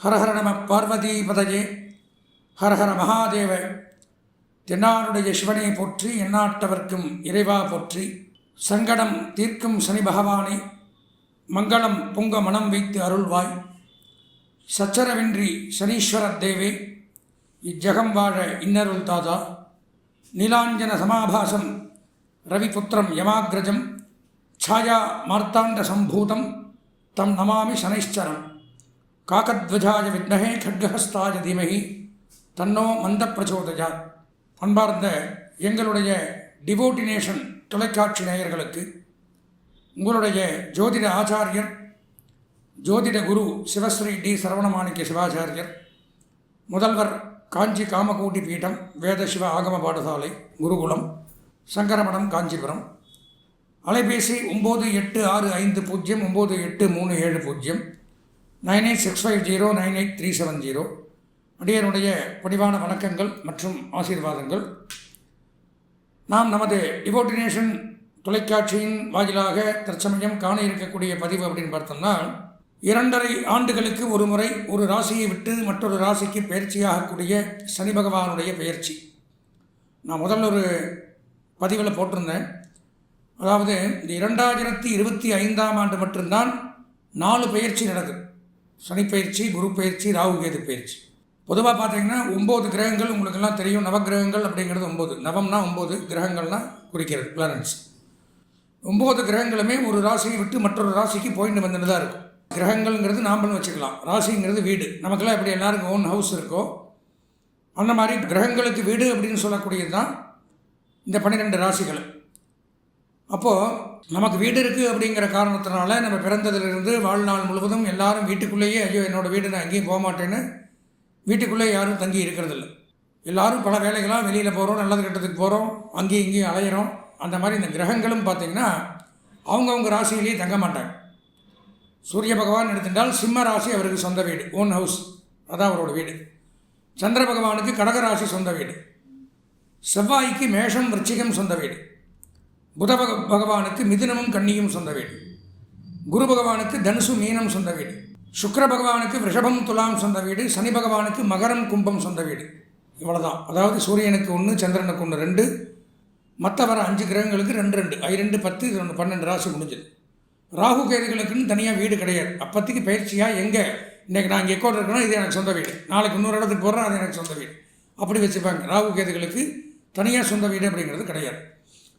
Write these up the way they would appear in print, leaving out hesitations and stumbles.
ஹரஹர நம பார்வதி பதஜே ஹரஹர மகாதேவ. தென்னாருடைய சிவனை போற்றி, எந்நாட்டவர்க்கும் இறைவா போற்றி. சங்கடம் தீர்க்கும் சனி பகவானை மங்களம் பொங்க மனம் வைத்து அருள்வாய். சச்சரவின்றி சனீஸ்வரத் தேவே இஜகம் வாழ இன்னருள் தாதா. நீலாஞ்சன சமாபாசம் ரவிபுத்திரம் யமாக்ரஜம் ಛಾಯಾ மார்த்தாண்ட சம்பூதம் தம் நமாமி சனைಶ್ಚரம். காகத்வஜாய வித்மஹே ಖಡ್ಗஹஸ்தாய தீமஹி தன்னோ மந்த பிரச்சோதயாத். அன்பார்ந்த எங்களுடைய டிவோட்டினேஷன் தொலைக்காட்சி நேயர்களுக்கு உங்களுடைய ஜோதிட ஆச்சாரியர் ஜோதிட குரு சிவஸ்ரீ டி சரவணமாணிக்க சிவாச்சாரியர், முதல்வர் காஞ்சி காமகோட்டி பீடம் வேத சிவ ஆகம பாடசாலை குருகுலம் சங்கரமடம் காஞ்சிபுரம். அலைபேசி 9865098370 9865098370. அடியனுடைய பணிவான வணக்கங்கள் மற்றும் ஆசீர்வாதங்கள். நாம் நமது டிவோட்டினேஷன் தொலைக்காட்சியின் வாயிலாக தற்சமயம் காண இருக்கக்கூடிய பதிவு அப்படின்னு பார்த்தோம்னா, 2.5 ஆண்டுகளுக்கு ஒரு முறை ஒரு ராசியை விட்டு மற்றொரு ராசிக்கு பயிற்சியாகக்கூடிய சனி பகவானுடைய பயிற்சி. நான் முதல்ல ஒரு பதிவில் போட்டிருந்தேன். அதாவது இந்த 2025ஆம் ஆண்டு மட்டும்தான் 4 பயிற்சி நடக்குது. சனி பயிற்சி, குரு பயிற்சி, ராகு கேது பயிற்சி. பொதுவாக பார்த்தீங்கன்னா 9 கிரகங்கள் உங்களுக்கெல்லாம் தெரியும். நவகிரகங்கள் அப்படிங்கிறது 9. நவம்னா 9, கிரகங்கள்னால் குறிக்கிறது பிளானட்ஸ். 9 கிரகங்களுமே ஒரு ராசியை விட்டு மற்றொரு ராசிக்கு போயிட்டு வந்துட்டு தான் இருக்கும். கிரகங்கள்ங்கிறது நாம்பளும் வச்சுக்கலாம், ராசிங்கிறது வீடு. நமக்கெல்லாம் எப்படி எல்லாருக்கும் ஓன் ஹவுஸ் இருக்கோ அந்த மாதிரி கிரகங்களுக்கு வீடு அப்படின்னு சொல்லக்கூடியது தான் இந்த 12 ராசிகள். அப்போது நமக்கு வீடு இருக்குது அப்படிங்கிற காரணத்தினால நம்ம பிறந்ததிலிருந்து வாழ்நாள் முழுவதும் எல்லாரும் வீட்டுக்குள்ளேயே, ஐயோ என்னோடய வீடு நான் எங்கேயும் போக மாட்டேன்னு வீட்டுக்குள்ளே யாரும் தங்கி இருக்கிறதில்ல. எல்லோரும் பல வேலைகளாக வெளியில் போகிறோம், நல்லது கெட்டதுக்கு போகிறோம், அங்கேயும் இங்கேயும் அலையிறோம். அந்த மாதிரி இந்த கிரகங்களும் பார்த்திங்கன்னா அவங்கவுங்க ராசியிலேயே தங்க மாட்டாங்க. சூரிய பகவான் எடுத்துட்டால் சிம்ம ராசி அவருக்கு சொந்த வீடு, ஓன் ஹவுஸ், அதான் அவரோட வீடு. சந்திர பகவானுக்கு கடகராசி சொந்த வீடு. செவ்வாய்க்கு மேஷம் விருச்சிகம் சொந்த வீடு. புத பகவானுக்கு மிதுனமும் கன்னியும் சொந்த வீடு. குரு பகவானுக்கு தனுசு மீனம் சொந்த வீடு. சுக்கிர பகவானுக்கு ரிஷபம் துலாம் சொந்த வீடு. சனி பகவானுக்கு மகரம் கும்பம் சொந்த வீடு. இவ்வளோதான். அதாவது சூரியனுக்கு 1, சந்திரனுக்கு 1, 2, மற்ற வர 5 கிரகங்களுக்கு 2 2 10 12 ராசி முடிஞ்சது. ராகு கேதுகளுக்குன்னு தனியாக வீடு கிடையாது. அப்போதைக்கு பயிற்சியாக எங்கே இன்றைக்கி நான் இங்கே எக்கோடு இருக்கணும், இது எனக்கு சொந்த வீடு, நாளைக்கு இன்னொரு இடத்துக்கு போடுறேன், அது எனக்கு சொந்த வீடு, அப்படி வச்சுப்பாங்க. ராகு கேதுகளுக்கு தனியாக சொந்த வீடு அப்படிங்கிறது கிடையாது.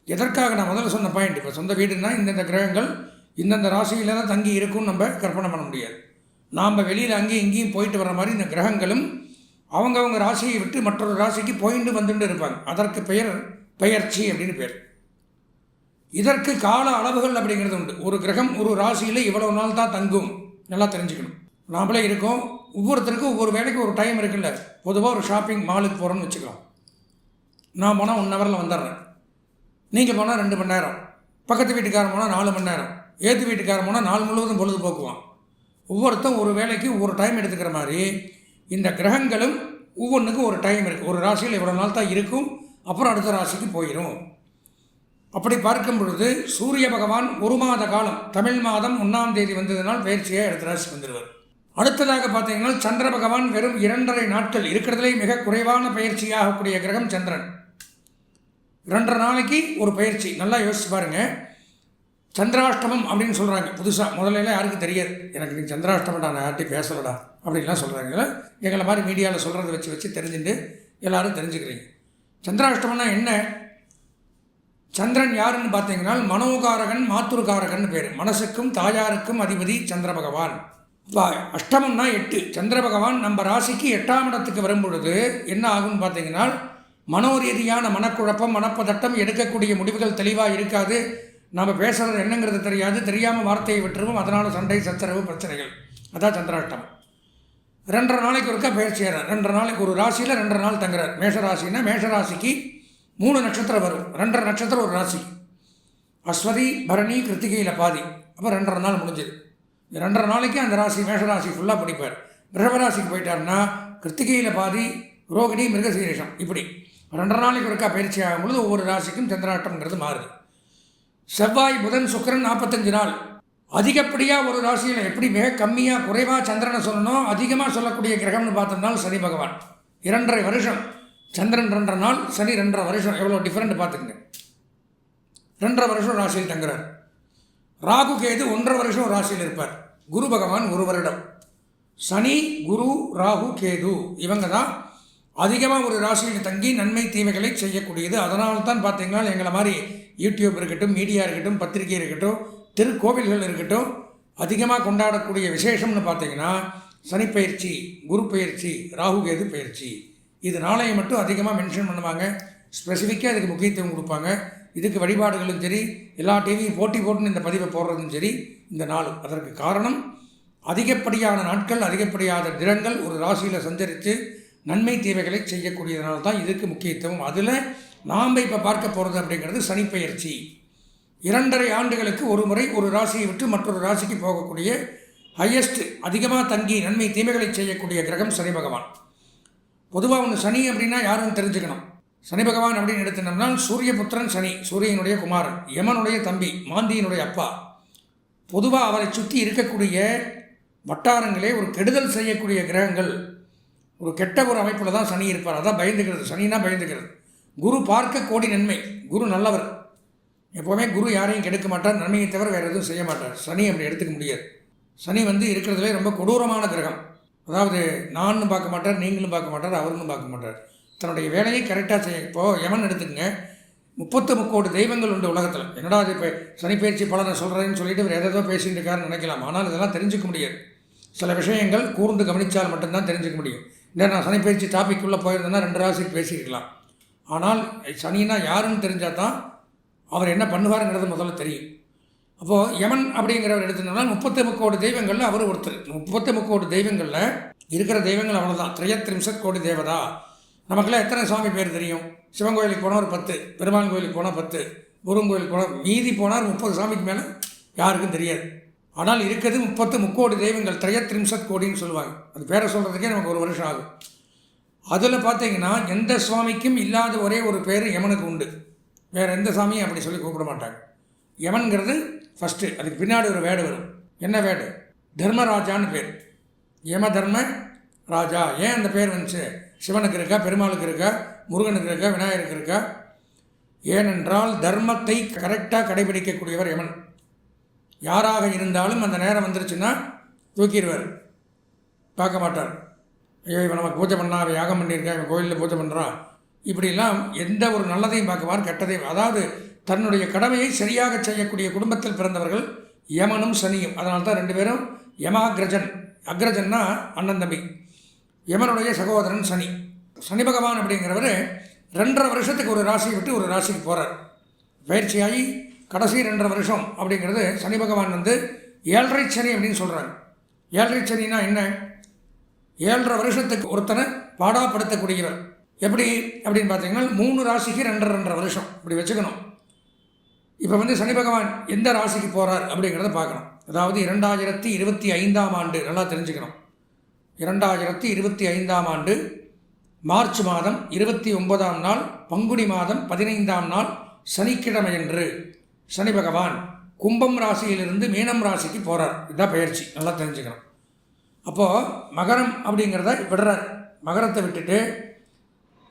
எதற்காக நான் முதல்ல சொன்ன பாயிண்ட், இப்போ சொந்த வீடுன்னா இந்தந்த கிரகங்கள் இந்தந்த ராசியில் தான் தங்கி இருக்கும்னு நம்ம கற்பனை பண்ண முடியாது. நாம் வெளியில் அங்கேயும் இங்கேயும் போயிட்டு வர மாதிரி இந்த கிரகங்களும் அவங்கவுங்க ராசியை விட்டு மற்றொரு ராசிக்கு போயிட்டு வந்துட்டு இருப்பாங்க. அதற்கு பெயர் பெயர்ச்சி அப்படின்னு பேர். இதற்கு கால அளவுகள் அப்படிங்கிறது உண்டு. ஒரு கிரகம் ஒரு ராசியில் இவ்வளவு நாள் தான் தங்கும், நல்லா தெரிஞ்சுக்கணும். நாமளே இருக்கோம், ஒவ்வொருத்தருக்கும் ஒவ்வொரு வேலைக்கு ஒரு டைம் இருக்குல்ல. பொதுவாக ஒரு ஷாப்பிங் மாலுக்கு போகிறோன்னு வச்சுக்கலாம். நான் போனால் 1 ஹவரில் வந்துடுறேன், நீங்கள் போனால் 2 மணி நேரம், பக்கத்து வீட்டுக்காரன் போனால் 4 மணி நேரம், ஏற்று வீட்டுக்காரன் போனால் நாள் முழுவதும் பொழுதுபோக்குவான். ஒவ்வொருத்தரும் ஒரு வேலைக்கு ஒரு டைம் எடுத்துக்கிற மாதிரி இந்த கிரகங்களும் ஒவ்வொன்றுக்கும் ஒரு டைம் இருக்குது. ஒரு ராசியில் இவ்வளோ நாள் தான் இருக்கும், அப்புறம் அடுத்த ராசிக்கு போயிடும். அப்படி பார்க்கும் பொழுது சூரிய பகவான் 1 மாத காலம், தமிழ் மாதம் 1ஆம் தேதி வந்ததுனால் பயிற்சியாக அடுத்த ராசிக்கு வந்துடுவார். அடுத்ததாக பார்த்தீங்கன்னா சந்திர பகவான் வெறும் 2.5 நாட்கள் இருக்கிறதுலே மிக குறைவான பயிற்சியாகக்கூடிய கிரகம் சந்திரன். 2.5 நாளைக்கு ஒரு பயிற்சி. நல்லா யோசிச்சு பாருங்கள். சந்திராஷ்டமம் அப்படின்னு சொல்கிறாங்க புதுசாக. முதல்ல யாருக்கும் தெரியாது. எனக்கு நீ சந்திராஷ்டமடா, நான் யார்ட்டையும் பேசலடா அப்படின்லாம் சொல்கிறாங்க. எங்களை மாதிரி மீடியாவில் சொல்கிறத வச்சு தெரிஞ்சுட்டு எல்லோரும் தெரிஞ்சுக்கிறீங்க. சந்திராஷ்டமம்னா என்ன? சந்திரன் யாருன்னு பார்த்தீங்கன்னா மனோகாரகன், மாத்துருகாரகன் பேர். மனசுக்கும் தாயாருக்கும் அதிபதி சந்திர பகவான். அஷ்டமம்னா 8. சந்திர பகவான் நம்ம ராசிக்கு 8ஆம் இடத்துக்கு வரும்பொழுது என்ன ஆகும்னு பார்த்தீங்கன்னா மனோரீதியான மனக்குழப்பம், மனப்பதட்டம், எடுக்கக்கூடிய முடிவுகள் தெளிவாக இருக்காது. நம்ம பேசுகிறது என்னங்கிறது தெரியாது, தெரியாமல் வார்த்தையை விட்டுருவோம். அதனால் சண்டை, சச்சரவு, பிரச்சனைகள். அதான் சந்திராஷ்டமம். 2.5 நாளைக்கு ஒருக்கா பயிற்சி ஏறார். 2.5 நாளைக்கு ஒரு ராசியில் 2.5 நாள் தங்குறார். மேஷராசின்னா மேஷராசிக்கு 3 நட்சத்திரம் வரும். 2.5 நட்சத்திரம் ஒரு ராசி. அஸ்வதி, பரணி, கிருத்திகையில் பாதி. அப்போ 2.5 நாள் முடிஞ்சது. 2.5 நாளைக்கு அந்த ராசி மேஷராசி ஃபுல்லாக படிப்பார். ரிஷபராசிக்கு போயிட்டார்னா கிருத்திகையில் பாதி, ரோகிணி, மிருகசீரிஷம், இப்படி 2.5 நாளைக்கு ஒருக்கா பயிற்சி ஆகும் பொழுது ஒவ்வொரு ராசிக்கும் சந்திராஷ்டம்ங்கிறது மாறுது. செவ்வாய், புதன், சுக்கிரன் 45 நாள். அதிகப்படியாக ஒரு ராசியில் எப்படி மிக கம்மியாக குறைவாக சந்திரனை சொல்லணும், அதிகமாக சொல்லக்கூடிய கிரகம்னு பார்த்தோம்னா சனி பகவான். 2.5 வருஷம் சந்திரன் 2.5 நாள், சனி 2.5 வருஷம், எவ்வளோ டிஃப்ரெண்ட் பார்த்துக்குங்க. 2.5 வருஷம் ராசியில் தங்குறார். ராகு கேது 1.5 வருஷம் ராசியில் இருப்பார். குரு பகவான் 1 வருடம். சனி, குரு, ராகு, கேது இவங்க தான் அதிகமாக ஒரு ராசியில் தங்கி நன்மை தீமைகளை செய்யக்கூடியது. அதனால தான் பார்த்தீங்கன்னா எங்களை மாதிரி யூடியூப் இருக்கட்டும், மீடியா இருக்கட்டும், பத்திரிகை இருக்கட்டும், திருக்கோவில்கள் இருக்கட்டும், அதிகமாக கொண்டாடக்கூடிய விசேஷம்னு பார்த்தீங்கன்னா சனிப்பயிற்சி, குரு பயிற்சி, ராகு கேது பயிற்சி. இது நாளையை மட்டும் அதிகமாக மென்ஷன் பண்ணுவாங்க, ஸ்பெசிஃபிக்காக அதுக்கு முக்கியத்துவம் கொடுப்பாங்க. இதுக்கு வழிபாடுகளும் சரி, எல்லா டிவியும் போட்டி போட்டுன்னு இந்த பதிவை போடுறதும் சரி, இந்த நாளும். அதற்கு காரணம் அதிகப்படியான நாட்கள், அதிகப்படியான தினங்கள் ஒரு ராசியில் சஞ்சரித்து நன்மை தீமைகளை செய்யக்கூடியதுனால தான் இதுக்கு முக்கியத்துவம். அதில் நாம் இப்போ பார்க்க போகிறது அப்படிங்கிறது சனிப்பெயர்ச்சி. 2.5 ஆண்டுகளுக்கு ஒரு முறை ஒரு ராசியை விட்டு மற்றொரு ராசிக்கு போகக்கூடிய ஹையஸ்ட் அதிகமாக தங்கி நன்மை தீமைகளை செய்யக்கூடிய கிரகம் சனி பகவான். பொதுவாக ஒன்று சனி அப்படின்னா யாருன்னு தெரிஞ்சுக்கணும். சனி பகவான் அப்படின்னு எடுத்துனோம்னா சூரியபுத்திரன் சனி, சூரியனுடைய குமாரன், யமனுடைய தம்பி, மாந்தியினுடைய அப்பா. பொதுவாக அவரை சுற்றி இருக்கக்கூடிய வட்டாரங்களே ஒரு கெடுதல் செய்யக்கூடிய கிரகங்கள், ஒரு கெட்ட ஒரு அமைப்பில் தான் சனி இருப்பார். அதான் பயந்துக்கிறது, சனினா பயந்துக்கிறது. குரு பார்க்க கோடி நன்மை, குரு நல்லவர். எப்போவுமே குரு யாரையும் கெடுக்க மாட்டார், நன்மையை தவிர வேறு எதுவும் செய்ய மாட்டார். சனி அப்படி எடுத்துக்க முடியாது. சனி இருக்கிறதுலே ரொம்ப கொடூரமான கிரகம். அதாவது நானும் பார்க்க மாட்டார், நீங்களும் பார்க்க மாட்டார், அவருன்னு பார்க்க மாட்டார். தன்னுடைய வேலையை கரெக்டாக செய்ய. இப்போது யமன் எடுத்துக்கங்க, 33 கோடி தெய்வங்கள் உண்டு உலகத்தில். என்னடா அது இப்போ சனிப்பயிற்சி பலனை சொல்கிறேன்னு சொல்லிட்டு இவர் எதோ பேசிட்டு இருக்காருன்னு நினைக்கலாம். ஆனால் இதெல்லாம் தெரிஞ்சுக்க முடியாது. சில விஷயங்கள் கூர்ந்து கவனித்தால் மட்டும்தான் தெரிஞ்சுக்க முடியும். இல்லை நான் சனிப்பயிற்சி டாபிக்குள்ளே போயிருந்தேன்னா 2 ராசிக்கு பேசியிருக்கலாம். ஆனால் சனினா யாருன்னு தெரிஞ்சால் தான் அவர் என்ன பண்ணுவாருங்கிறது முதல்ல தெரியும். அப்போது யமன் அப்படிங்கிறவர் எடுத்துனோம்னா 33 கோடி தெய்வங்களில் அவர் ஒருத்தர். 33 கோடி தெய்வங்களில் இருக்கிற தெய்வங்கள் அவ்வளோதான். 33 கோடி தேவதா. நமக்கெல்லாம் எத்தனை சுவாமி பேர் தெரியும்? சிவன் கோயிலுக்கு போனால் ஒரு 10, பெருமாள் கோயிலுக்கு போனால் 10, முருகன் கோயிலுக்கு போனால், மீதி போனால் 30 சாமிக்கு மேலே யாருக்கும் தெரியாது. ஆனால் இருக்கிறது 33 கோடி தெய்வங்கள், 33 கோடின்னு சொல்லுவாங்க. அது பேரை சொல்கிறதுக்கே நமக்கு 1 வருஷம் ஆகும். அதில் பார்த்தீங்கன்னா எந்த சுவாமிக்கும் இல்லாத ஒரே ஒரு பேர் யமனுக்கு உண்டு. வேறு எந்த சாமியும் அப்படி சொல்லி கூப்பிட மாட்டாங்க. யமன்கிறது ஃபஸ்ட்டு. அதுக்கு பின்னாடி ஒரு வேடு வரும். என்ன வேடு? தர்மராஜான்னு பேர். யம தர்ம ராஜா. ஏன் அந்த பேர் வந்துச்சு? சிவனுக்கு இருக்கா, பெருமாளுக்கு இருக்கா, முருகனுக்கு இருக்கா, விநாயகருக்கு இருக்கா? ஏனென்றால் தர்மத்தை கரெக்டாக கடைபிடிக்கக்கூடியவர் யமன். யாராக இருந்தாலும் அந்த நேரம் வந்துருச்சுன்னா தூக்கிடுவார், பார்க்க மாட்டார். ஐயோ இவன் நமக்கு பூஜை பண்ணா, அவன் யாகம் பண்ணியிருக்கா, இவன் கோயிலில் பூஜை பண்ணுறான், இப்படிலாம் எந்த ஒரு நல்லதையும் பார்க்குவார், கெட்டதையும். அதாவது தன்னுடைய கடமையை சரியாக செய்யக்கூடிய குடும்பத்தில் பிறந்தவர்கள் யமனும் சனியும். அதனால தான் 2 பேரும் யமாகிரஜன். அக்ரஜன்னா அண்ணன் தம்பி. யமனுடைய சகோதரன் சனி. சனி பகவான் அப்படிங்கிறவர் 2.5 வருஷத்துக்கு ஒரு ராசியை விட்டு ஒரு ராசிக்கு போகிறார். பயிற்சியாகி கடைசி 2.5 வருஷம் அப்படிங்கிறது சனி பகவான் 7.5 சனி அப்படின்னு சொல்கிறாங்க. 7.5 சனினா என்ன? 7.5 வருஷத்துக்கு ஒருத்தனை பாடாப்படுத்தக்கூடியவர். எப்படி அப்படின்னு பார்த்தீங்கன்னா 3 ராசிக்கு 2.5 வருஷம் இப்படி வச்சுக்கணும். இப்போ சனி பகவான் எந்த ராசிக்கு போகிறார் அப்படிங்கிறத பார்க்கணும். அதாவது 2025ஆம் ஆண்டு, நல்லா தெரிஞ்சுக்கணும். 2025ஆம் ஆண்டு மார்ச் மாதம் 29ஆம் நாள், பங்குனி மாதம் 15ஆம் நாள் சனிக்கிழமையன்று சனி பகவான் கும்பம் ராசியிலிருந்து மீனம் ராசிக்கு போகிறார். இதுதான் பயிற்சி, நல்லா தெரிஞ்சுக்கணும். அப்போது மகரம் அப்படிங்கிறத விடுறார். மகரத்தை விட்டுட்டு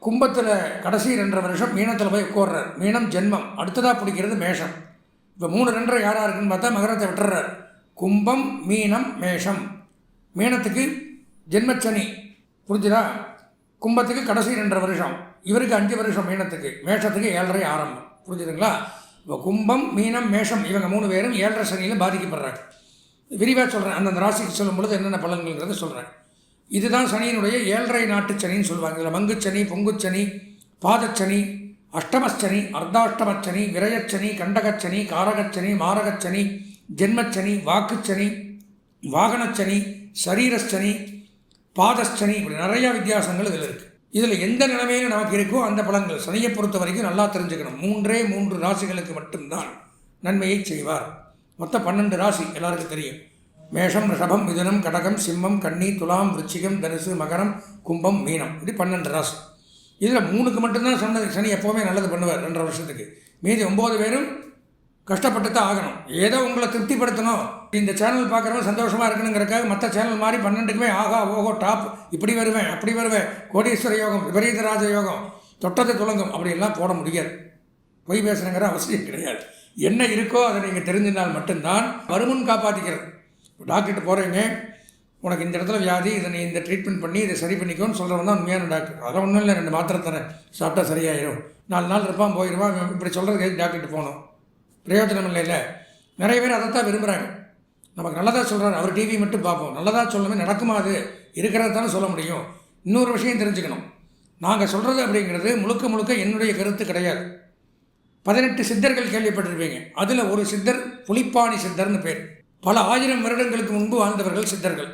கும்பத்தில் கடைசி 2.5 வருஷம் மீனத்தில் போய் உட்கார்றார். மீனம் ஜென்மம், அடுத்ததாக பிடிக்கிறது மேஷம். இப்போ 3 2 யாராக இருக்குன்னு பார்த்தா மகரத்தை விட்டுறார். கும்பம், மீனம், மேஷம். மீனத்துக்கு ஜென்மச்சனி, புரிஞ்சுதா? கும்பத்துக்கு கடைசி 2.5 வருஷம், இவருக்கு 5 வருஷம் மீனத்துக்கு, மேஷத்துக்கு 7.5 ஆரம்பம், புரிஞ்சுதுங்களா? இப்போ கும்பம், மீனம், மேஷம் இவங்க 3 பேரும் 7.5 சனியில் பாதிக்கப்படுறாங்க. விரிவாக சொல்கிறேன், அந்தந்த ராசிக்கு சொல்லும் பொழுது என்னென்ன பலன்கள்ங்கிறத சொல்கிறேன். இதுதான் சனியினுடைய 7.5 நாட்டு சனின்னு சொல்லுவாங்க. இதில் மங்குச்சனி, பொங்குச்சனி, பாதச்சனி, அஷ்டமச்சனி, அர்த்தாஷ்டமச்சனி, விரயச்சனி, கண்டகச்சனி, காரகச்சனி, மாரகச்சனி, ஜென்மச்சனி, வாக்குச்சனி, வாகனச்சனி, சரீரச்சனி, பாதச்சனி, இப்படி நிறையா வித்தியாசங்கள் இதில் இருக்குது. இதில் எந்த நிலைமையில் நமக்கு இருக்கோ அந்த பலன்கள் சனியை பொறுத்த வரைக்கும் நல்லா தெரிஞ்சுக்கணும். 3 ராசிகளுக்கு மட்டும்தான் நன்மையை செய்வார். மொத்தம் 12 ராசி எல்லாருக்கும் தெரியும். மேஷம், ரிஷபம், மிதுனம், கடகம், சிம்மம், கன்னி, துலாம், விருச்சிகம், தனுசு, மகரம், கும்பம், மீனம், இப்படி 12 ராசி. இதில் 3க்கு மட்டும்தான் சொன்னது சனி எப்போவுமே நல்லது பண்ணுவார் 2.5 வருஷத்துக்கு. மீதி 9 பேரும் கஷ்டப்பட்டு தான் ஆகணும். ஏதோ உங்களை திருப்திப்படுத்தணும், இந்த சேனல் பார்க்குறவங்க சந்தோஷமாக இருக்கணுங்கிறக்காக மற்ற சேனல் மாதிரி 12க்குமே ஆகா ஓஹோ டாப் இப்படி வருவேன் அப்படி வருவேன் கோடீஸ்வர யோகம் விபரீத ராஜ யோகம் தொட்டது துலங்கும் அப்படியெல்லாம் போட முடியாது. பொய் பேசுகிறங்கிற அவசியம் கிடையாது. என்ன இருக்கோ அதை நீங்கள் தெரிஞ்சினால் மட்டும்தான் வருமுன் காப்பாற்றிக்கிறது. டாக்டர்கிட்ட போகிறீங்க, உனக்கு இந்த இடத்துல வியாதி, இதை நீ இந்த ட்ரீட்மெண்ட் பண்ணி இதை சரி பண்ணிக்கோன்னு சொல்கிறவன் தான் உண்மையான டாக்டர். அதெல்லாம் ஒன்றும் இல்லை, 2 மாத்திரை தரேன், சாப்பிட்டா சரியாயிடும், 4 நாள் இருப்பான் போயிடுவான், இப்படி சொல்கிறதுக்கு டாக்டர்கிட்ட போகணும், பிரயோஜனம் இல்லை. நிறைய பேர் அதைத்தான் விரும்புகிறாங்க. நமக்கு நல்லதாக சொல்கிறாரு, அவர் டிவி மட்டும் பார்ப்போம், நல்லதாக சொல்லவே நடக்குமா, அது இருக்கிறது தானே சொல்ல முடியும். இன்னொரு விஷயம் தெரிஞ்சுக்கணும், நாங்கள் சொல்கிறது அப்படிங்கிறது முழுக்க முழுக்க என்னுடைய கருத்து கிடையாது. 18 சித்தர்கள் கேள்விப்பட்டிருப்பீங்க. அதில் ஒரு சித்தர் புலிப்பாணி சித்தர்னு பேர். பல 1000 வருடங்களுக்கு முன்பு வாழ்ந்தவர்கள் சித்தர்கள்.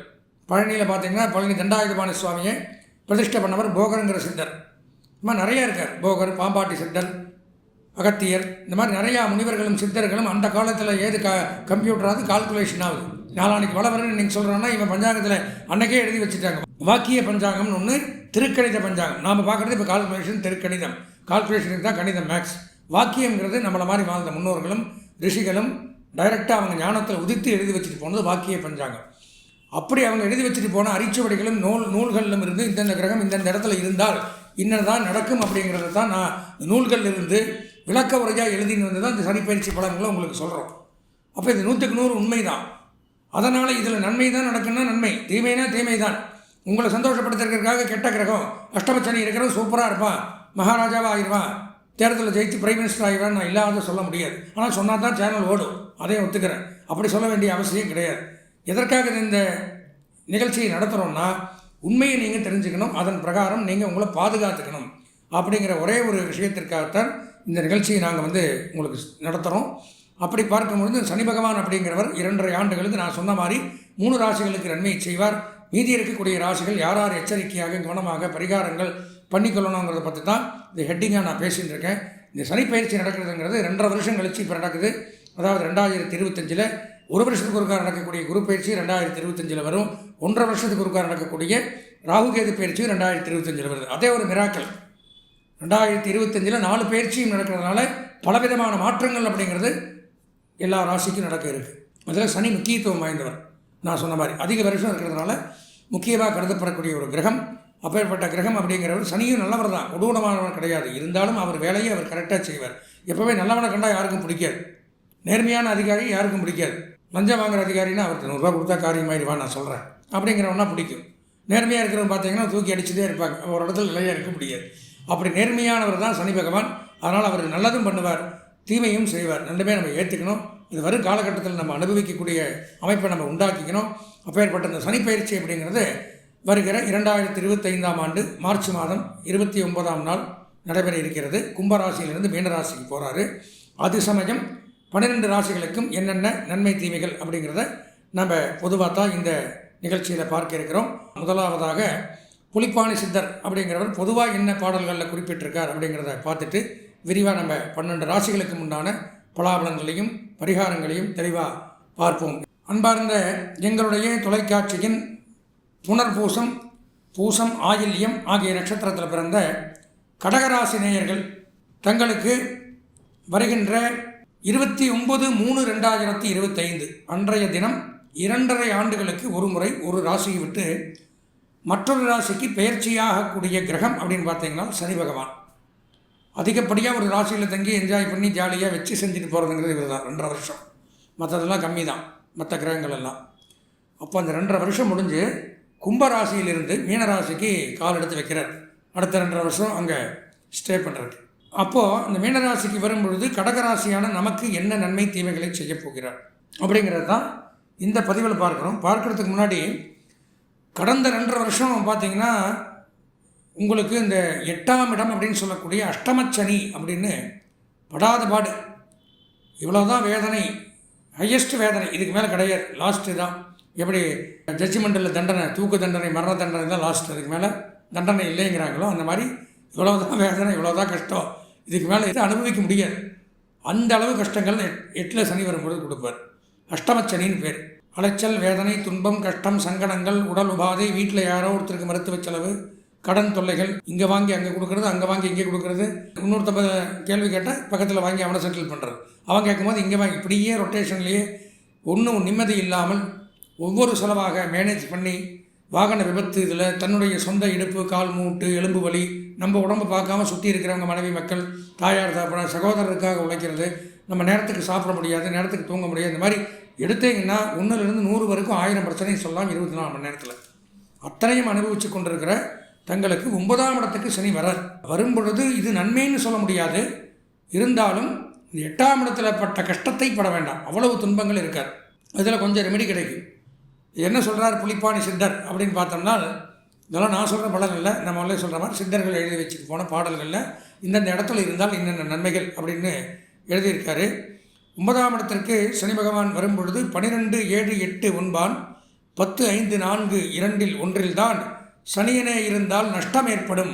பழனியில் பார்த்தீங்கன்னா பழனி தண்டாயுதபாணி சுவாமியை பிரதிஷ்டை பண்ணவர் போகருங்கிற சித்தர். இந்த மாதிரி நிறையா இருக்கார். போகர், பாம்பாட்டி சித்தர், அகத்தியர், இந்த மாதிரி நிறையா முனிவர்களும் சித்தர்களும் அந்த காலத்தில் ஏது கம்ப்யூட்டராவது கால்குலேஷன் ஆகுது. நாளானிக்கு வளவரன்னு நீங்கள் சொல்கிறோன்னா இவன் பஞ்சாங்கத்தில் அன்றைக்கே எழுதி வச்சுட்டாங்க. வாக்கிய பஞ்சாங்கம்னு ஒன்று, திருக்கணித பஞ்சாங்கம். நாம் பார்க்குறது இப்போ கால்குலேஷன், திருக்கணிதம். கால்குலேஷனுக்கு தான் கணிதம், மேக்ஸ். வாக்கியங்கிறது நம்மளை மாதிரி வாழ்ந்த முன்னோர்களும் ரிஷிகளும் டைரெக்டாக அவங்க ஞானத்தில் உதித்து எழுதி வச்சுட்டு போனது வாக்கிய பஞ்சாங்கம். அப்படி அவங்க எழுதி வச்சுட்டு போன அரிச்சுவடிகளும் நூல்களிலும் இருந்து இந்தந்த கிரகம் இந்தந்த இடத்துல இருந்தால் இன்னதான் நடக்கும் அப்படிங்கிறது தான் நான் நூல்களில் இருந்து விளக்க உரையாக எழுதின்னு வந்து தான் இந்த சனிப்பயிற்சி பலன்களை உங்களுக்கு சொல்கிறோம். அப்போ இது 100க்கு 100 உண்மை தான். அதனால் இதில் நன்மை தான் நடக்குன்னா நன்மை, தீமைனா தீமை தான். உங்களை சந்தோஷப்படுத்துறதுக்காக கெட்ட கிரகம் அஷ்டமச்சனி இருக்கிறவன் சூப்பராக இருப்பான், மகாராஜாவாக ஆயிடுவான், தேர்தலில் ஜெயித்து பிரைம் மினிஸ்டர் ஆகிடுவான்னு நான் இல்லாத சொல்ல முடியாது. ஆனால் சொன்னால் தான் சேனல் ஓடும், அதையும் ஒத்துக்கிறேன். அப்படி சொல்ல வேண்டிய அவசியம் கிடையாது. எதற்காக இந்த நிகழ்ச்சியை நடத்துகிறோன்னா உண்மையை நீங்கள் தெரிஞ்சுக்கணும், அதன் பிரகாரம் நீங்கள் உங்களை பாதுகாத்துக்கணும் அப்படிங்கிற ஒரே ஒரு விஷயத்திற்காகத்தான் இந்த நிகழ்ச்சியை நாங்கள் உங்களுக்கு நடத்துகிறோம். அப்படி பார்க்கும்பொழுது சனி பகவான் அப்படிங்கிறவர் 2.5 ஆண்டுகளுக்கு நான் சொன்ன மாதிரி 3 ராசிகளுக்கு நன்மையை செய்வார். மீதி இருக்கக்கூடிய ராசிகள் யார் யார் எச்சரிக்கையாக கவனமாக பரிகாரங்கள் பண்ணிக்கொள்ளணுங்கிறத பற்றி தான் இந்த ஹெட்டிங்காக நான் பேசிகிட்டு இருக்கேன். இந்த சனிப்பயிற்சி நடக்கிறதுங்கிறது 2.5 வருஷம் கழிச்சு இப்போ நடக்குது. அதாவது 2025 1 வருஷத்துக்கு ஒருக்காக நடக்கக்கூடிய குரு பயிற்சி 2025 வரும். 1.5 வருஷத்துக்கு ஒருக்காக நடக்கக்கூடிய ராகுகேது பயிற்சி 2025 வருது. அதே ஒரு மிராக்கள். 2025 4 பயிற்சியும் நடக்கிறதுனால பலவிதமான மாற்றங்கள் அப்படிங்கிறது எல்லா ராசிக்கும் நடக்க இருக்குது. அதில் சனி முக்கியத்துவம் வாய்ந்தவர். நான் சொன்ன மாதிரி அதிக வருஷம் இருக்கிறதுனால முக்கியமாக கருதப்படக்கூடிய ஒரு கிரகம். அப்பேற்பட்ட கிரகம் அப்படிங்கிறவர் சனியும் நல்லவர் தான், கொடூரமானவர் கிடையாது. இருந்தாலும் அவர் வேலையை அவர் கரெக்டாக செய்வார். எப்போவே நல்லவனை கண்டால் யாருக்கும் பிடிக்காது. நேர்மையான அதிகாரி யாருக்கும் பிடிக்காது. லஞ்சம் வாங்குகிற அதிகாரின்னா அவருக்கு 100 ரூபா கொடுத்தா காரியமாயிடுவான் நான் சொல்கிறேன் அப்படிங்கிறவனா பிடிக்கும். நேர்மையாக இருக்கிறவங்க பார்த்தீங்கன்னா தூக்கி அடிச்சுட்டே இருப்பாங்க, ஒரு இடத்துல நிலையாக இருக்க முடியாது. அப்படி நேர்மையானவர் தான் சனி பகவான். அதனால் அவர் நல்லதும் பண்ணுவார், தீமையும் செய்வார். ரெண்டுமே நம்ம ஏற்றுக்கணும். இது வரும் காலகட்டத்தில் நம்ம அனுபவிக்கக்கூடிய அமைப்பை நம்ம உண்டாக்கிக்கணும். அப்பேற்பட்ட இந்த சனிப்பயிற்சி அப்படிங்கிறது வருகிற 2025 ஆண்டு மார்ச் மாதம் 29ஆம் நாள் நடைபெற இருக்கிறது. கும்பராசியிலிருந்து மீனராசிக்கு போகிறாரு. அது சமயம் 12 ராசிகளுக்கும் என்னென்ன நன்மை தீமைகள் அப்படிங்கிறத நம்ம பொதுவாக தான் இந்த நிகழ்ச்சியில் பார்க்க இருக்கிறோம். முதலாவதாக புலிப்பாணி சித்தர் அப்படிங்கிறவர் பொதுவாக என்ன பாடல்களில் குறிப்பிட்டிருக்கார் அப்படிங்கிறத பார்த்துட்டு விரிவாக நம்ம 12 ராசிகளுக்கு உண்டான பலாபலங்களையும் பரிகாரங்களையும் தெளிவாக பார்ப்போம். அன்பார்ந்த எங்களுடைய தொலைக்காட்சியின் புனர்பூசம், பூசம், ஆயில்யம் ஆகிய நட்சத்திரத்தில் பிறந்த கடகராசி நேயர்கள் தங்களுக்கு வருகின்ற 29/3/2025 அன்றைய தினம் 2.5 ஆண்டுகளுக்கு ஒரு முறை ஒரு ராசியை விட்டு மற்றொரு ராசிக்கு பெயர்ச்சியாகக்கூடிய கிரகம் அப்படின்னு பார்த்தீங்கன்னா சனி பகவான். அதிகப்படியாக ஒரு ராசியில் தங்கி என்ஜாய் பண்ணி ஜாலியாக வச்சு செஞ்சுட்டு போகிறதுங்கிறது இவர் தான். 2.5 வருஷம், மற்றதெல்லாம் கம்மி தான், மற்ற கிரகங்கள் எல்லாம். அப்போ அந்த 2.5 வருஷம் முடிஞ்சு கும்பராசியிலிருந்து மீனராசிக்கு கால் எடுத்து வைக்கிறார். அடுத்த 2.5 வருஷம் அங்கே ஸ்டே பண்ணுறது. அப்போது இந்த மீனராசிக்கு வரும்பொழுது கடகராசியான நமக்கு என்ன நன்மை தீமைகளை செய்ய போகிறார் அப்படிங்கிறது தான் இந்த பதிவில் பார்க்குறோம். பார்க்குறதுக்கு முன்னாடி கடந்த 2.5 வருஷம் பார்த்திங்கன்னா உங்களுக்கு இந்த 8ஆம் இடம் அப்படின்னு சொல்லக்கூடிய அஷ்டமச்சனி அப்படின்னு படாத பாடு. இவ்வளோதான் வேதனை, ஹையஸ்ட் வேதனை, இதுக்கு மேலே கிடையாது, லாஸ்ட்டு தான். எப்படி ஜட்ஜ்மெண்ட்டில் தண்டனை, தூக்கு தண்டனை, மரண தண்டனை தான் லாஸ்ட், அதுக்கு மேலே தண்டனை இல்லைங்கிறாங்களோ அந்த மாதிரி இவ்வளோதான் வேதனை, இவ்வளோதான் கஷ்டம், இதுக்கு மேலே இதை அனுபவிக்க முடியாது. அந்த அளவு கஷ்டங்கள் 8ல் சனி வரும்பொழுது கொடுப்பார். அஷ்டமச்சனின்னு பேர். அலைச்சல், வேதனை, துன்பம், கஷ்டம், சங்கடங்கள், உடல் உபாதை, வீட்டில் யாரோ ஒருத்தருக்கு மருத்துவ செலவு, கடன் தொல்லைகள், இங்கே வாங்கி அங்கே கொடுக்குறது, அங்கே வாங்கி இங்கே கொடுக்குறது, இன்னொருத்தர் கேள்வி கேட்டால் பக்கத்தில் வாங்கி அவனை செட்டில் பண்ணுறது, அவன் கேட்கும்போது இங்கே வாங்கி, இப்படியே ரொட்டேஷன்லேயே ஒன்றும் நிம்மதி இல்லாமல் ஒவ்வொரு செலவாக மேனேஜ் பண்ணி வாகன விபத்து இதில் தன்னுடைய சொந்த இடுப்பு கால் மூட்டு எலும்பு வலி நம்ம உடம்பு பார்க்காம சுற்றி இருக்கிறவங்க மனைவி மக்கள் தாயார் தகப்பனார் சகோதரருக்காக உழைக்கிறது, நம்ம நேரத்துக்கு சாப்பிட முடியாது, நேரத்துக்கு தூங்க முடியாது, இந்த மாதிரி எடுத்தீங்கன்னா 1லிருந்து 100 வரைக்கும் 1000 பிரச்சனை சொல்லலாம் 24 மணி நேரத்தில். அத்தனையும் அனுபவித்து கொண்டிருக்கிற தங்களுக்கு 9ஆம் இடத்துக்கு சனி வரும் பொழுது இது நன்மைன்னு சொல்ல முடியாது. இருந்தாலும் 8ஆம் இடத்துல பட்ட கஷ்டத்தை பட வேண்டாம், அவ்வளவு துன்பங்கள் இருக்காது. அதில் கொஞ்சம் ரெமெடி கிடைக்கும். என்ன சொல்கிறார் புலிப்பாணி சித்தர் அப்படின்னு பார்த்தோம்னா, இதெல்லாம் நான் சொல்கிற பலன் இல்லை, நம்ம முதல்ல சொல்கிற மாதிரி சித்தர்கள் எழுதி வச்சுட்டு போன பாடல்களில் இந்தந்த இடத்துல இருந்தால் இன்னென்ன நன்மைகள் அப்படின்னு எழுதியிருக்காரு. 9ஆம் இடத்திற்கு சனி பகவான் வரும்பொழுது 12, 7, 8 ஒன்பான் 10, 5, 4, 2, 1 தான் சனியனே இருந்தால் நஷ்டம் ஏற்படும்.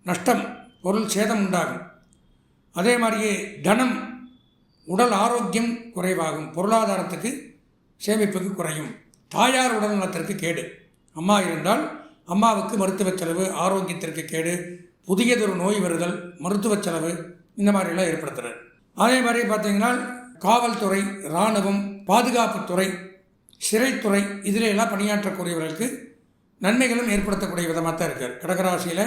நஷ்டம், பொருள் சேதம் உண்டாகும். அதே மாதிரியே தனம், உடல் ஆரோக்கியம் குறைவாகும், பொருளாதாரத்துக்கு சேமிப்புக்கு குறையும். தாயார் உடல் நலத்திற்கு கேடு. அம்மா இருந்தால் அம்மாவுக்கு மருத்துவ செலவு, ஆரோக்கியத்திற்கு கேடு, புதியதொரு நோய் வருதல், மருத்துவ செலவு, இந்த மாதிரிலாம் ஏற்படுத்துகிறார். அதே மாதிரி பார்த்திங்கன்னா காவல்துறை, இராணுவம், பாதுகாப்புத்துறை, சிறைத்துறை இதில் எல்லாம் பணியாற்றக்கூடியவர்களுக்கு நன்மைகளும் ஏற்படுத்தக்கூடிய விதமாக தான் இருக்கார். கடகராசியில்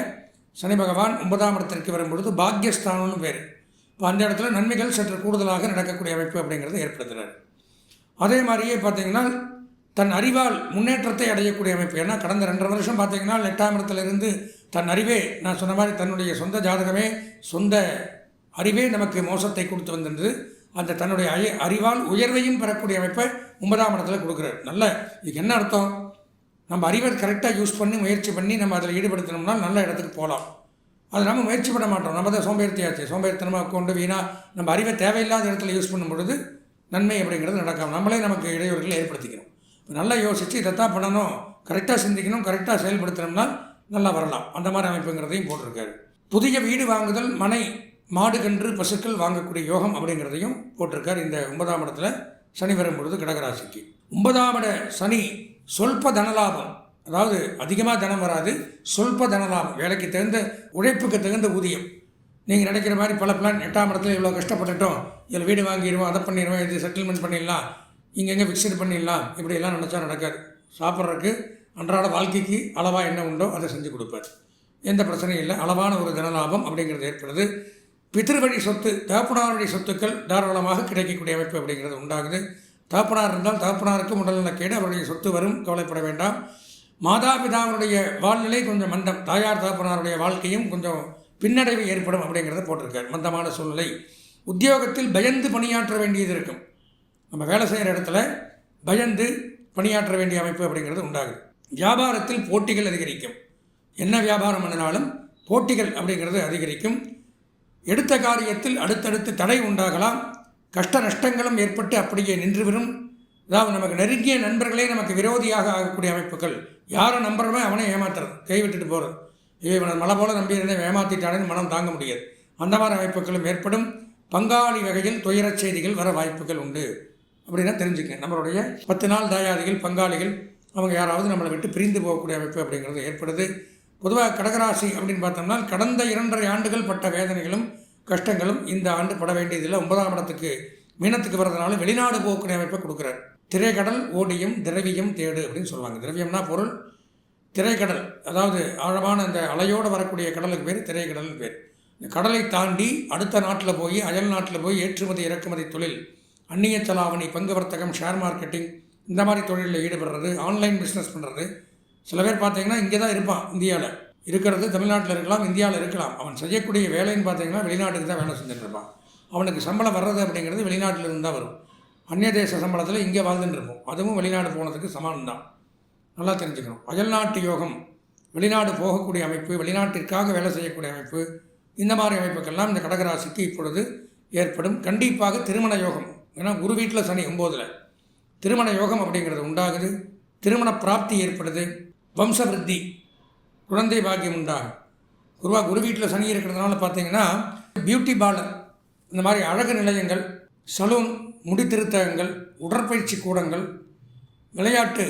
சனி பகவான் 9ஆம் இடத்திற்கு வரும்பொழுது பாக்யஸ்தானம்னு பேர். இப்போ அந்த இடத்துல நன்மைகள் சற்று கூடுதலாக நடக்கக்கூடிய அமைப்பு அப்படிங்கிறத ஏற்படுத்துகிறார். அதே மாதிரியே பார்த்திங்கன்னா தன் அறிவால் முன்னேற்றத்தை அடையக்கூடிய அமைப்பு. ஏன்னா கடந்த 2.5 வருஷம் பார்த்திங்கன்னா 8ஆம் இடத்துலேருந்து தன் அறிவே, நான் சொன்ன மாதிரி தன்னுடைய சொந்த ஜாதகமே, சொந்த அறிவே நமக்கு மோசத்தை கொடுத்து வந்திருந்தது. அந்த தன்னுடைய அறிவால் உயர்வையும் பெறக்கூடிய அமைப்பை 9ஆம் இடத்துல கொடுக்குறாரு. நல்ல இதுக்கு என்ன அர்த்தம்? நம்ம அறிவை கரெக்டாக யூஸ் பண்ணி முயற்சி பண்ணி நம்ம அதில் ஈடுபடுத்தினோம்னா நல்ல இடத்துக்கு போகலாம். அது நம்ம முயற்சி பண்ண மாட்டோம், நம்ம தான் சோம்பேறித்தியாச்சு. சோம்பேறித்தனமாக கொண்டு வீணாக நம்ம அறிவை தேவையில்லாத இடத்துல யூஸ் பண்ணும் பொழுது நன்மை அப்படிங்கிறது நடக்காமல் நம்மளே நமக்கு இடையூறுகளை ஏற்படுத்திக்கிறோம். நல்லா யோசித்து இதைத்தான் பண்ணணும், கரெக்டாக சிந்திக்கணும், கரெக்டாக செயல்படுத்தினோம்னா நல்லா வரலாம். அந்த மாதிரி அமைப்புங்கிறதையும் போட்டிருக்காரு. புதிய வீடு வாங்குதல், மனை, மாடு, கன்று, பசுக்கள் வாங்கக்கூடிய யோகம் அப்படிங்கிறதையும் போட்டிருக்கார். இந்த 9ஆம் இடத்துல சனி வரும் பொழுது கடகராசிக்கு 9ஆம் இட சனி சொல்ப தனலாபம், அதாவது அதிகமாக தனம் வராது, சொல்ப தனலாபம், வேலைக்கு தகுந்த உழைப்புக்கு தகுந்த ஊதியம். நீங்கள் நினைக்கிற மாதிரி பல பிளான் 8ஆம் இடத்துல இவ்வளோ கஷ்டப்பட்டுட்டோம், இதில் வீடு வாங்கிடுவோம், அதை பண்ணிடுவோம், இது செட்டில்மெண்ட் பண்ணிடலாம், இங்கெங்கே ஃபிக்ஸ்டு பண்ணிடலாம், இப்படியெல்லாம் நினச்சா நடக்காது. சாப்பிட்றதுக்கு அன்றாட வாழ்க்கைக்கு அளவாக என்ன உண்டோ அதை செஞ்சு கொடுப்பார். எந்த பிரச்சனையும் இல்லை, அளவான ஒரு தனலாபம் அப்படிங்கிறது ஏற்படுது. பிதிருவழி சொத்து, தகப்பனாருடைய சொத்துக்கள் தாராளமாக கிடைக்கக்கூடிய அமைப்பு அப்படிங்கிறது உண்டாகுது. தகப்பனார் இருந்தால் தகப்பனாருக்கும் உடல்நலக்கேடு, அவருடைய சொத்து வரும், கவலைப்பட வேண்டாம். மாதாபிதாவுடைய வாழ்நிலை கொஞ்சம் மந்தம், தாயார் தகப்பனாருடைய வாழ்க்கையும் கொஞ்சம் பின்னடைவு ஏற்படும் அப்படிங்கிறத போட்டிருக்கார். மந்தமான சூழ்நிலை. உத்தியோகத்தில் பயந்து பணியாற்ற வேண்டியது இருக்கும். நம்ம வேலை செய்கிற இடத்துல பயந்து பணியாற்ற வேண்டிய அமைப்பு அப்படிங்கிறது உண்டாகுது. வியாபாரத்தில் போட்டிகள் அதிகரிக்கும். என்ன வியாபாரம் பண்ணினாலும் போட்டிகள் அப்படிங்கிறது அதிகரிக்கும். எடுத்த காரியத்தில் அடுத்தடுத்து தடை உண்டாகலாம். கஷ்ட நஷ்டங்களும் ஏற்பட்டு அப்படியே நின்றுவிடும். அதாவது நமக்கு நெருங்கிய நண்பர்களே நமக்கு விரோதியாக ஆகக்கூடிய அமைப்புகள். யாரை நம்புறமே அவனை ஏமாத்துறது, கைவிட்டுட்டு போகிறது. இவனை மலை போல நம்பியிருந்தேன் ஏமாற்றிட்டானேன்னு மனம் தாங்க முடியாது. அந்த மாதிரி அமைப்புகளும் ஏற்படும். பங்காளி வகையில் துயரச் செய்திகள் வர வாய்ப்புகள் உண்டு அப்படின்னா தெரிஞ்சுக்க. நம்மளுடைய 10 நாள் தாயாதிகள், பங்காளிகள், அவங்க யாராவது நம்மளை விட்டு பிரிந்து போகக்கூடிய அமைப்பு அப்படிங்கிறது ஏற்படுது. பொதுவாக கடகராசி அப்படின்னு பார்த்தோம்னா கடந்த 2.5 ஆண்டுகள் பட்ட வேதனைகளும் கஷ்டங்களும் இந்த ஆண்டு பட வேண்டியதில்லை. 9ஆம் இடத்துக்கு மீனத்துக்கு வர்றதுனால வெளிநாடு போகக்கூடிய அமைப்பை கொடுக்குறார். திரைக்கடல் ஓடியும் திரவியம் தேடு அப்படின்னு சொல்லுவாங்க. திரவியம்னா பொருள், திரைக்கடல் அதாவது ஆழமான அந்த அலையோடு வரக்கூடிய கடலுக்கு பேர் திரைக்கடல்னு பேர். இந்த கடலை தாண்டி அடுத்த நாட்டில் போய், அயல் நாட்டில் போய் ஏற்றுமதி இறக்குமதி தொழில், அந்நிய செலாவணி, பங்கு வர்த்தகம், ஷேர் மார்க்கெட்டிங், இந்த மாதிரி தொழிலில் ஈடுபடுறது, ஆன்லைன் பிஸ்னஸ் பண்ணுறது. சில பேர் பார்த்தீங்கன்னா இங்கே தான் இருப்பான், இந்தியாவில் இருக்கிறது, தமிழ்நாட்டில் இருக்கலாம், இந்தியாவில் இருக்கலாம். அவன் செய்யக்கூடிய வேலைன்னு பார்த்தீங்கன்னா வெளிநாட்டுக்கு தான் வேலை செஞ்சுட்டு இருப்பான். அவனுக்கு சம்பளம் வர்றது அப்படிங்கிறது வெளிநாட்டில் இருந்து தான் வரும். அந்நிய தேச சம்பளத்தில் இங்கே வாழ்ந்துட்டு இருப்போம். அதுவும் வெளிநாடு போனதுக்கு சமானம் தான், நல்லா தெரிஞ்சுக்கணும். அயல்நாட்டு யோகம், வெளிநாடு போகக்கூடிய அமைப்பு, வெளிநாட்டிற்காக வேலை செய்யக்கூடிய அமைப்பு, இந்த மாதிரி அமைப்புக்கெல்லாம் இந்த கடகராசிக்கு இப்பொழுது ஏற்படும். கண்டிப்பாக திருமண யோகம், ஏன்னா குரு வீட்டில் சனி 9ல் திருமண யோகம் அப்படிங்கிறது உண்டாகுது. திருமண பிராப்தி ஏற்படுது. வம்சவிருத்தி, குழந்தை பாக்கியம் உண்டாகும். குருவாக குரு வீட்டில் சனி இருக்கிறதுனால பார்த்தீங்கன்னா பியூட்டி பார்லர், இந்த மாதிரி அழகு நிலையங்கள், சலூன், முடித்திருத்தகங்கள், உடற்பயிற்சி கூடங்கள், விளையாட்டு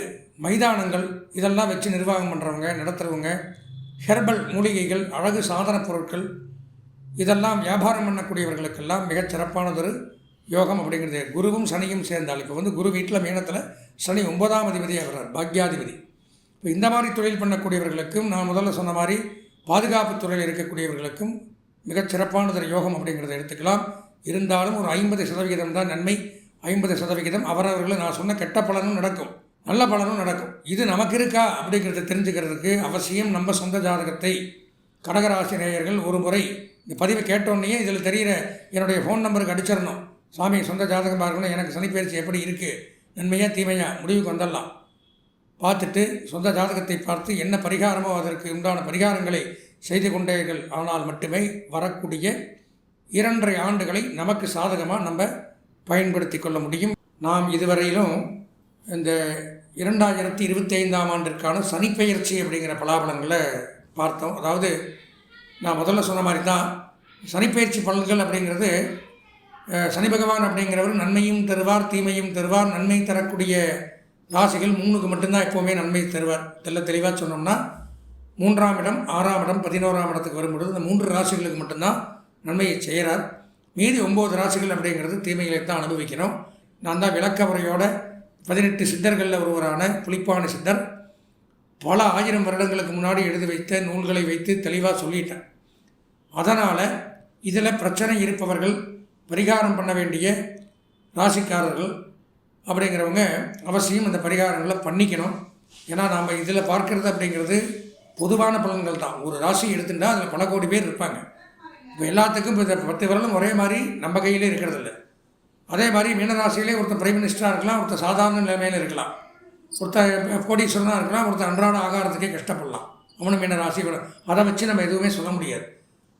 மைதானங்கள், இதெல்லாம் வச்சு நிர்வாகம் பண்ணுறவங்க, நடத்துகிறவங்க, ஹெர்பல் மூலிகைகள், அழகு சாதன பொருட்கள், இதெல்லாம் வியாபாரம் பண்ணக்கூடியவர்களுக்கெல்லாம் மிகச் சிறப்பானதொரு யோகம் அப்படிங்கிறது குருவும் சனியும் சேர்ந்தால், இப்போ வந்து குரு வீட்டில் மீனத்தில், சனி 9ஆம் அதிபதியாக வர்றார், பாக்யாதிபதி. இப்போ இந்த மாதிரி தொழில் பண்ணக்கூடியவர்களுக்கும், நான் முதல்ல சொன்ன மாதிரி பாதுகாப்பு துறையில் இருக்கக்கூடியவர்களுக்கும் மிகச் சிறப்பானதொரு யோகம் அப்படிங்கிறத எடுத்துக்கலாம். இருந்தாலும் ஒரு 50% தான் நன்மை. 50% அவரவர்கள் நான் சொன்ன கெட்ட பலனும் நடக்கும், நல்ல பலனும் நடக்கும். இது நமக்கு இருக்கா அப்படிங்கிறத தெரிஞ்சுக்கிறதுக்கு அவசியம் நம்ம சொந்த ஜாதகத்தை கடகராசி நேயர்கள் ஒரு முறை இந்த பதிவை கேட்டோன்னே இதில் தெரிகிற என்னுடைய ஃபோன் நம்பருக்கு அடிச்சிடணும். சாமி சொந்த ஜாதகம் பார்க்கணும், எனக்கு சனிப்பெயர்ச்சி எப்படி இருக்குது, நன்மையா தீமையா, முடிவுக்கு வந்துடலாம். பார்த்துட்டு சொந்த ஜாதகத்தை பார்த்து என்ன பரிகாரமோ அதற்கு உண்டான பரிகாரங்களை செய்து கொண்டீர்கள் ஆனால் மட்டுமே வரக்கூடிய 2.5 ஆண்டுகளை நமக்கு சாதகமாக நம்ம பயன்படுத்தி கொள்ள முடியும். நாம் இதுவரையிலும் இந்த 2025ஆம் ஆண்டிற்கான சனிப்பெயர்ச்சி அப்படிங்கிற பலாபலங்களை பார்த்தோம். அதாவது நான் முதல்ல சொன்ன மாதிரி தான் சனிப்பெயர்ச்சி பலன்கள் அப்படிங்கிறது, சனி பகவான் அப்படிங்கிறவர் நன்மையும் தருவார் தீமையும் தருவார். நன்மை தரக்கூடிய ராசிகள் 3க்கு மட்டும்தான் எப்போவுமே நன்மை தருவார். தெளிவாக சொன்னோம்னா 3ஆம் இடம், 6ஆம் இடம், 11ஆம் இடத்துக்கு வரும்பொழுது இந்த 3 ராசிகளுக்கு மட்டும்தான் நன்மையை செய்கிறார். மீதி 9 ராசிகள் அப்படிங்கிறது தீமைகளை தான் அனுபவிக்கிறோம். நான் தான் விளக்க உரையோட 18 சித்தர்களில் ஒருவரான புலிப்பாணி சித்தர் பல 1000 வருடங்களுக்கு முன்னாடி எழுதி வைத்த நூல்களை வைத்து தெளிவாக சொல்லிட்டேன். அதனால் இதில் பிரச்சனை இருப்பவர்கள், பரிகாரம் பண்ண வேண்டிய ராசிக்காரர்கள் அப்படிங்கிறவங்க அவசியம் இந்த பரிகாரங்களை பண்ணிக்கணும். ஏன்னா நாம் இதில் பார்க்கறது அப்படிங்கிறது பொதுவான பலன்கள் தான். ஒரு ராசி எடுத்துட்டா அதில் பல கோடி பேர் இருப்பாங்க. இப்போ எல்லாத்துக்கும் இப்போ 10 வருடம் ஒரே மாதிரி நம்ம கையிலே இருக்கிறதில்ல. அதே மாதிரி மீனராசியிலே ஒருத்தர் பிரைம் மினிஸ்டராக இருக்கலாம், ஒருத்தர் சாதாரண நிலைமையில் இருக்கலாம், ஒருத்தர் கோடீஸ்வரனாக இருக்கலாம், ஒருத்தர் அன்றாட ஆகாரத்துக்கே கஷ்டப்படலாம். அவனும் மீனராசி. அதை வச்சு நம்ம எதுவுமே சொல்ல முடியாது.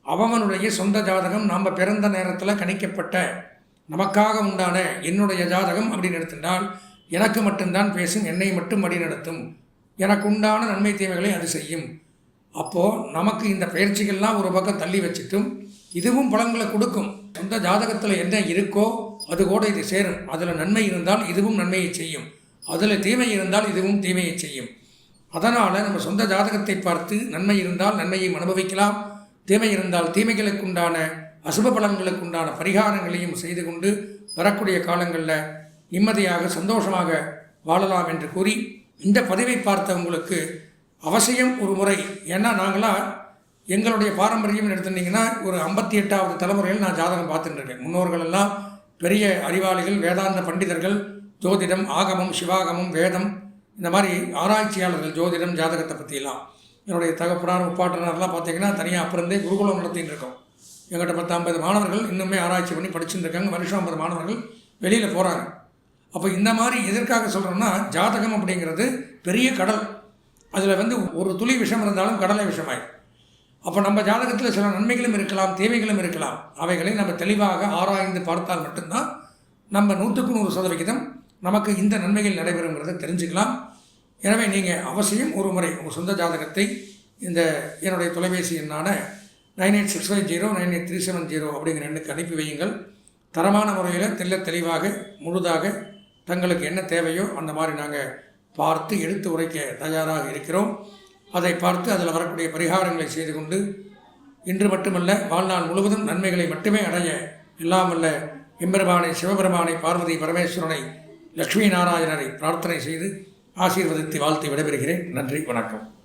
அவனுடைய சொந்த ஜாதகம் நாம் பிறந்த நேரத்தில் கணிக்கப்பட்ட நமக்காக உண்டான என்னுடைய ஜாதகம் அப்படின்னு எடுத்துட்டால் எனக்கு மட்டும்தான் பேசும், என்னை மட்டும் வழி நடத்தும், எனக்கு உண்டான நன்மை தீமைகளை அது செய்யும். அப்போது நமக்கு இந்த பயிற்சிகள்லாம் ஒரு பக்கம் தள்ளி வச்சுட்டும் இதுவும் பலன்களை கொடுக்கும். சொந்த ஜாதகத்தில் என்ன இருக்கோ அது கூட இது சேரும். அதில் நன்மை இருந்தால் இதுவும் நன்மையை செய்யும், அதில் தீமை இருந்தால் இதுவும் தீமையை செய்யும். அதனால் நம்ம சொந்த ஜாதகத்தை பார்த்து நன்மை இருந்தால் நன்மையும் அனுபவிக்கலாம், தீமை இருந்தால் தீமைகளுக்குண்டான அசுப பலன்களுக்குண்டான பரிகாரங்களையும் செய்து கொண்டு வரக்கூடிய காலங்களில் நிம்மதியாக சந்தோஷமாக வாழலாம் என்று கூறி இந்த பதிவை பார்த்த உங்களுக்கு அவசியம் ஒரு முறை, ஏன்னா நாங்களாம் எங்களுடைய பாரம்பரியம் எடுத்துட்டிங்கன்னா ஒரு 58வது தலைமுறையில் நான் ஜாதகம் பார்த்துட்டு இருக்கேன். முன்னோர்கள் எல்லாம் பெரிய அறிவாளிகள், வேதாந்த பண்டிதர்கள், ஜோதிடம், ஆகமம், சிவாகமம், வேதம், இந்த மாதிரி ஆராய்ச்சியாளர்கள் ஜோதிடம் ஜாதகத்தை பற்றியெல்லாம். என்னுடைய தகப்பனார் முப்பாட்டனார்லாம் பார்த்திங்கன்னா தனியாக அப்புறந்தே குருகுலம் நடத்தின்னு இருக்கோம். எங்கிட்ட 10-50 மாணவர்கள் இன்னுமே ஆராய்ச்சி பண்ணி படிச்சுட்டு இருக்காங்க. வருஷம் 50 மாணவர்கள் வெளியில் போகிறாங்க. அப்போ இந்த மாதிரி எதற்காக சொல்கிறோம்னா, ஜாதகம் அப்படிங்கிறது பெரிய கடல். அதில் வந்து ஒரு துளி விஷம் இருந்தாலும் கடலை விஷமாயிடும். அப்போ நம்ம ஜாதகத்தில் சில நன்மைகளும் இருக்கலாம், தீமைகளும் இருக்கலாம். அவைகளை நம்ம தெளிவாக ஆராய்ந்து பார்த்தால் மட்டும்தான் நம்ம 100க்கு 100% நமக்கு இந்த நன்மைகள் நடைபெறுங்கிறத தெரிஞ்சுக்கலாம். எனவே நீங்கள் அவசியம் ஒரு முறை உங்கள் சொந்த ஜாதகத்தை இந்த என்னுடைய தொலைபேசி எண்ணான 9865098370 அப்படிங்கிற எண்ணுக்கு அனுப்பி வையுங்கள். தரமான முறையில் தெளிவாக முழுதாக தங்களுக்கு என்ன தேவையோ அந்த மாதிரி நாங்கள் பார்த்து எடுத்து உரைக்க தயாராக இருக்கிறோம். அதை பார்த்து அதில் வரக்கூடிய பரிகாரங்களை செய்து கொண்டு இன்று மட்டுமல்ல வாழ்நாள் முழுவதும் நன்மைகளை மட்டுமே அடைய எல்லாம் வல்ல எம்பெருமானை, சிவபெருமானை, பார்வதி பரமேஸ்வரனை, லட்சுமி நாராயணரை பிரார்த்தனை செய்து ஆசீர்வதித்து வாழ்த்து விடைபெறுகிறேன். நன்றி, வணக்கம்.